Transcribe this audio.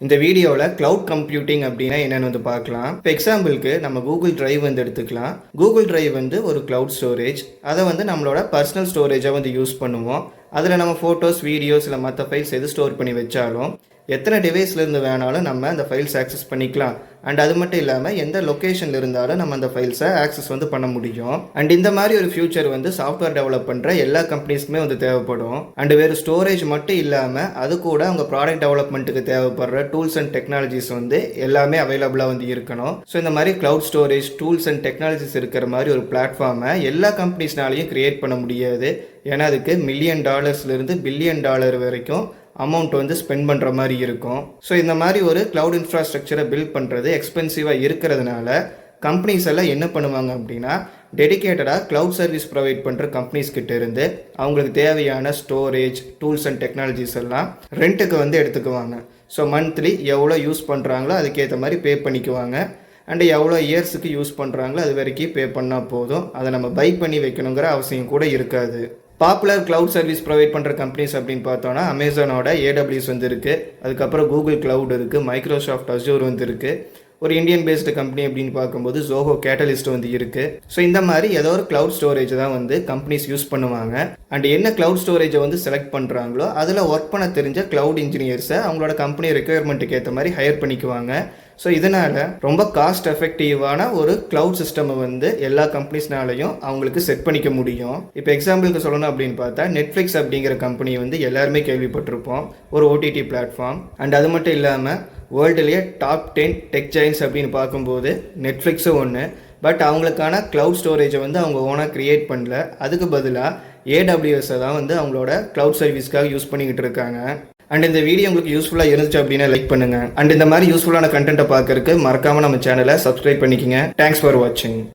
இந்த வீடியோவில் cloud computing அப்படின்னா என்னென்னு வந்து பார்க்கலாம். இப்போ எக்ஸாம்பிளுக்கு நம்ம கூகுள் டிரைவ் வந்து எடுத்துக்கலாம். கூகுள் டிரைவ் வந்து ஒரு கிளவுட் ஸ்டோரேஜ். அதை வந்து நம்மளோட பர்சனல் ஸ்டோரேஜாக வந்து யூஸ் பண்ணுவோம். அதில் நம்ம ஃபோட்டோஸ், வீடியோஸ் இல்லை மற்ற ஃபைல்ஸ் எது ஸ்டோர் பண்ணி வச்சாலும் எத்தனை டிவைஸ்லேருந்து வேணாலும் நம்ம அந்த ஃபைல்ஸ் ஆக்சஸ் பண்ணிக்கலாம். அண்ட் அது மட்டும் இல்லாமல் எந்த லொக்கேஷனில் இருந்தாலும் நம்ம அந்த ஃபைல்ஸை ஆக்சஸ் வந்து பண்ண முடியும். அண்ட் இந்த மாதிரி ஒரு ஃபியூச்சர் வந்து சாஃப்ட்வேர் டெவலப் பண்ணுற எல்லா கம்பெனிஸ்க்குமே வந்து தேவைப்படும். அண்ட் வேறு ஸ்டோரேஜ் மட்டும் இல்லாமல் அது கூட அவங்க ப்ராடக்ட் டெவலப்மெண்ட்டுக்கு தேவைப்படுற டூல்ஸ் அண்ட் டெக்னாலஜிஸ் வந்து எல்லாமே அவைலபிளாக வந்து இருக்கணும். ஸோ இந்த மாதிரி cloud storage tools and technologies இருக்கிற மாதிரி ஒரு பிளாட்ஃபார்மை எல்லா கம்பெனிஸ்னாலையும் கிரியேட் பண்ண முடியாது. ஏன்னா அதுக்கு $1 மில்லியன் $1 பில்லியன் வரைக்கும் அமௌண்ட் வந்து ஸ்பெண்ட் பண்ணுற மாதிரி இருக்கும். ஸோ இந்த மாதிரி ஒரு கிளவுட் இன்ஃப்ராஸ்ட்ரக்சரை பில்ட் பண்ணுறது எக்ஸ்பென்சிவாக இருக்கிறதுனால கம்பெனிஸ் எல்லாம் என்ன பண்ணுவாங்க அப்படின்னா, டெடிக்கேட்டடாக க்ளவுட் சர்வீஸ் ப்ரொவைட் பண்ணுற கம்பெனிஸ் கிட்ட இருந்து அவங்களுக்கு தேவையான ஸ்டோரேஜ் டூல்ஸ் அண்ட் டெக்னாலஜிஸ் எல்லாம் ரெண்ட்டுக்கு வந்து எடுத்துக்குவாங்க. ஸோ மந்த்லி எவ்வளோ யூஸ் பண்ணுறாங்களோ அதுக்கேற்ற மாதிரி பே பண்ணிக்குவாங்க. அண்டு எவ்வளோ இயர்ஸுக்கு யூஸ் பண்ணுறாங்களோ அது வரைக்கும் பே பண்ணால் போதும். அதை நம்ம பை பண்ணி வைக்கணுங்கிற அவசியம் கூட இருக்காது. பாப்புலர் கிளவுட் சர்வீஸ் ப்ரொவைட் பண்ணுற கம்பெனிஸ் அப்படின்னு பார்த்தோன்னா அமேசானோட AWS வந்து இருக்குது. அதுக்கப்புறம் கூகுள் கிளவுட் இருக்குது, மைக்ரோசாஃப்ட் அஸ்யூர் வந்து இருக்குது. ஒரு இந்தியன் பேஸ்டு கம்பெனி அப்படின்னு பார்க்கும்போது ஜோஹோ கேட்டலிஸ்ட் வந்து இருக்குது. ஸோ இந்த மாதிரி ஏதோ ஒரு கிளவுட் ஸ்டோரேஜ் தான் வந்து கம்பெனிஸ் யூஸ் பண்ணுவாங்க. அண்ட் என்ன கிளவுட் ஸ்டோரேஜை வந்து செலக்ட் பண்ணுறாங்களோ அதில் ஒர்க் பண்ண தெரிஞ்ச கிளவுட் இன்ஜினியர்ஸை அவங்களோட கம்பெனி ரெக்குயர்மெண்ட்டுக்கு ஏற்ற மாதிரி ஹையர் பண்ணிக்குவாங்க. ஸோ இதனால் ரொம்ப காஸ்ட் எஃபெக்டிவான ஒரு கிளவுட் சிஸ்டமை வந்து எல்லா கம்பெனிஸ்னாலையும் அவங்களுக்கு செட் பண்ணிக்க முடியும். இப்போ எக்ஸாம்பிளுக்கு சொல்லணும் அப்படின்னு பார்த்தா நெட்ஃப்ளிக்ஸ் அப்படிங்கிற கம்பெனி வந்து எல்லாருமே கேள்விப்பட்டிருப்போம். ஒரு OTT பிளாட்ஃபார்ம். அண்ட் அது மட்டும் இல்லாமல் வேர்ல்டுலேயே டாப் 10 டெக் ஜெயின்ஸ் அப்படின்னு பார்க்கும்போது நெட்ஃப்ளிக்ஸும் ஒன்று. பட் அவங்களுக்கான கிளவுட் ஸ்டோரேஜை வந்து அவங்க ஓனாக க்ரியேட் பண்ணல. அதுக்கு பதிலாக AWS தான் வந்து அவங்களோட கிளவுட் சர்வீஸ்க்காக யூஸ் பண்ணிக்கிட்டு இருக்காங்க. அண்ட் இந்த வீடியோ உங்களுக்கு யூஸ்ஃபுல்லாக இருந்துச்சு அப்படின்னா லைக் பண்ணுங்கள். அண்ட் இந்த மாதிரி யூஸ்ஃபுல்லான கண்டென்ட்டை பார்க்கறதுக்கு மறக்காமல் நம்ம சேனலை சப்ஸ்கிரைப் பண்ணிக்கங்க. தேங்க்ஸ் ஃபார் வாட்சிங்.